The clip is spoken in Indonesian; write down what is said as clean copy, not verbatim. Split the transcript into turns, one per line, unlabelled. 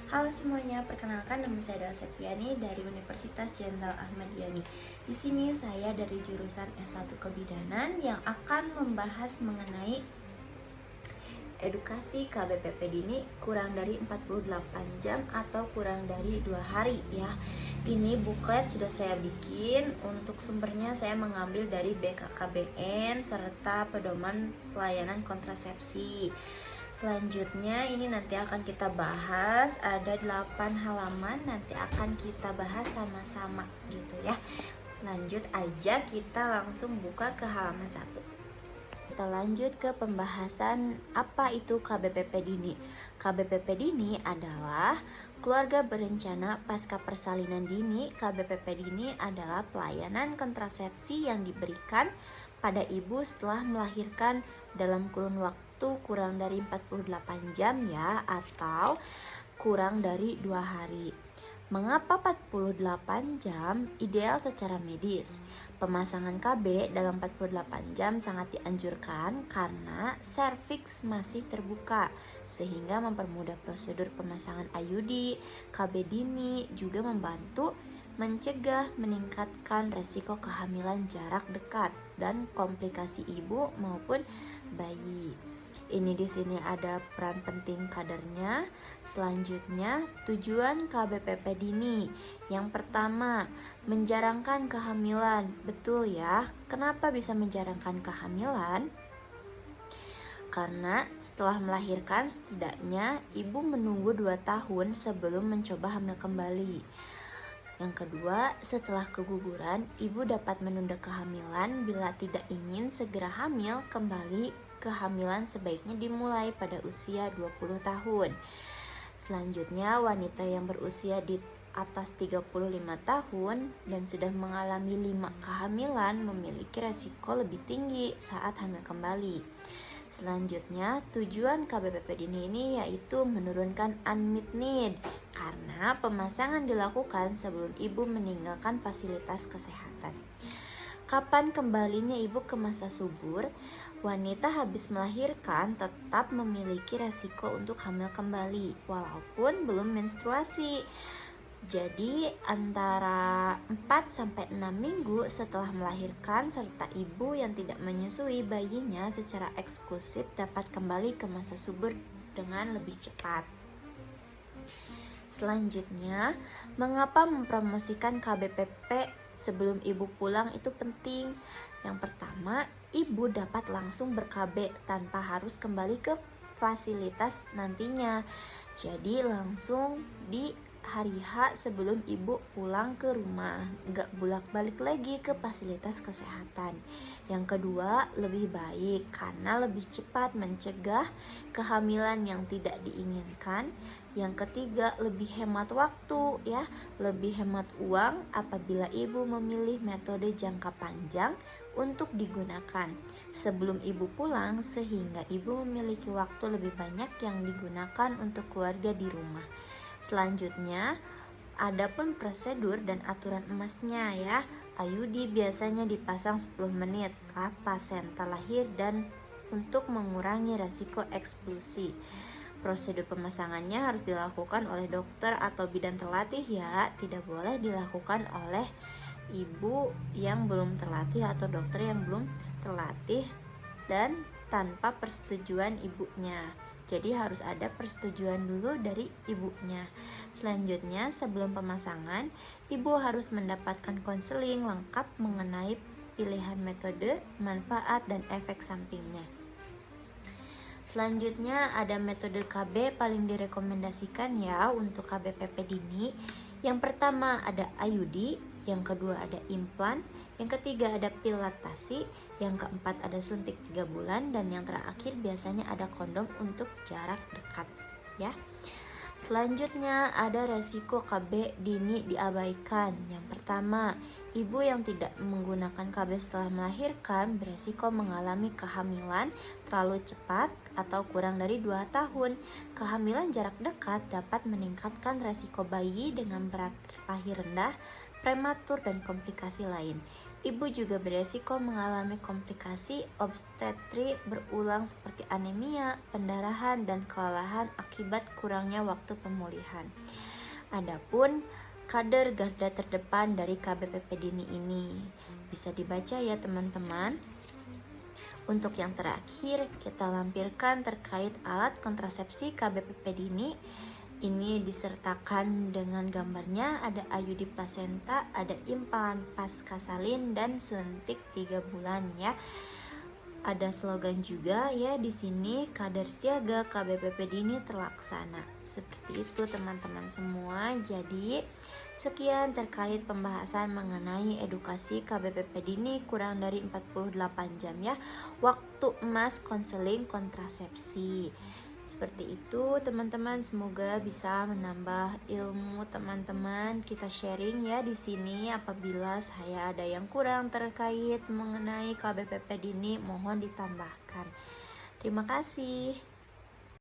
Halo semuanya, perkenalkan nama saya Dela Septiani dari Universitas Jenderal Ahmad Yani. Di sini saya dari jurusan S1 Kebidanan yang akan membahas mengenai edukasi KBPP Dini kurang dari 48 jam atau kurang dari 2 hari ya. Ini booklet sudah saya bikin. Untuk sumbernya saya mengambil dari BKKBN serta pedoman pelayanan kontrasepsi. Selanjutnya ini nanti akan kita bahas, ada 8 halaman, nanti akan kita bahas sama-sama gitu ya. Lanjut aja, kita langsung buka ke halaman 1. Kita lanjut ke pembahasan apa itu KBPP Dini. KBPP Dini adalah keluarga berencana pasca persalinan dini. KBPP Dini adalah pelayanan kontrasepsi yang diberikan pada ibu setelah melahirkan dalam kurun waktu kurang dari 48 jam ya, atau kurang dari 2 hari. Mengapa 48 jam ideal secara medis? Pemasangan KB dalam 48 jam sangat dianjurkan karena serviks masih terbuka, sehingga mempermudah prosedur pemasangan IUD. KB dini juga membantu mencegah meningkatkan resiko kehamilan jarak dekat dan komplikasi ibu maupun bayi. Ini di sini ada peran penting kadernya. Selanjutnya, tujuan KBPP Dini. Yang pertama, menjarangkan kehamilan. Betul ya. Kenapa bisa menjarangkan kehamilan? Karena setelah melahirkan setidaknya ibu menunggu 2 tahun sebelum mencoba hamil kembali. Yang kedua, setelah keguguran, ibu dapat menunda kehamilan bila tidak ingin segera hamil kembali. Kehamilan sebaiknya dimulai pada usia 20 tahun. Selanjutnya, wanita yang berusia di atas 35 tahun dan sudah mengalami 5 kehamilan memiliki resiko lebih tinggi saat hamil kembali. Selanjutnya, tujuan KBPP Dini ini yaitu menurunkan unmet need karena pemasangan dilakukan sebelum ibu meninggalkan fasilitas kesehatan. Kapan kembalinya ibu ke masa subur? Wanita habis melahirkan tetap memiliki resiko untuk hamil kembali walaupun belum menstruasi. Jadi antara 4-6 minggu setelah melahirkan serta ibu yang tidak menyusui bayinya secara eksklusif dapat kembali ke masa subur dengan lebih cepat. Selanjutnya, mengapa mempromosikan KBPP sebelum ibu pulang itu penting? Yang pertama, ibu dapat langsung ber-KB tanpa harus kembali ke fasilitas nantinya. Jadi langsung di hari H sebelum ibu pulang ke rumah, gak bolak-balik lagi ke fasilitas kesehatan. Yang kedua, lebih baik karena lebih cepat mencegah kehamilan yang tidak diinginkan. Yang ketiga, lebih hemat waktu ya, lebih hemat uang apabila ibu memilih metode jangka panjang untuk digunakan sebelum ibu pulang, sehingga ibu memiliki waktu lebih banyak yang digunakan untuk keluarga di rumah. Selanjutnya, adapun prosedur dan aturan emasnya ya. IUD biasanya dipasang 10 menit setelah pasien terlahir dan untuk mengurangi resiko eksklusi. Prosedur pemasangannya harus dilakukan oleh dokter atau bidan terlatih ya, tidak boleh dilakukan oleh ibu yang belum terlatih atau dokter yang belum terlatih dan tanpa persetujuan ibunya. Jadi harus ada persetujuan dulu dari ibunya. Selanjutnya, sebelum pemasangan, ibu harus mendapatkan konseling lengkap mengenai pilihan metode, manfaat, dan efek sampingnya. Selanjutnya ada metode KB paling direkomendasikan ya untuk KBPP Dini. Yang pertama ada IUD, yang kedua ada implan, yang ketiga ada pil laktasi, yang keempat ada suntik 3 bulan, dan yang terakhir biasanya ada kondom untuk jarak dekat ya. Selanjutnya ada resiko KB dini diabaikan. Yang pertama, Ibu yang tidak menggunakan KB setelah melahirkan beresiko mengalami kehamilan terlalu cepat atau kurang dari 2 tahun. Kehamilan jarak dekat dapat meningkatkan resiko bayi dengan berat lahir rendah, prematur, dan komplikasi lain. Ibu juga beresiko mengalami komplikasi obstetri berulang seperti anemia, pendarahan, dan kelelahan akibat kurangnya waktu pemulihan. Adapun kader garda terdepan dari KBPP Dini ini bisa dibaca ya teman-teman. Untuk yang terakhir, kita lampirkan terkait alat kontrasepsi KBPP Dini. Ini disertakan dengan gambarnya, ada IUD plasenta, ada implan pascasalin, dan suntik 3 bulan ya. Ada slogan juga ya di sini, kader siaga KBPP Dini terlaksana. Seperti itu teman-teman semua. Jadi sekian terkait pembahasan mengenai edukasi KBPP Dini kurang dari 48 jam ya. Waktu emas konseling kontrasepsi. Seperti itu teman-teman, semoga bisa menambah ilmu teman-teman. Kita sharing ya di sini. Apabila saya ada yang kurang terkait mengenai KBPP Dini, mohon ditambahkan. Terima kasih.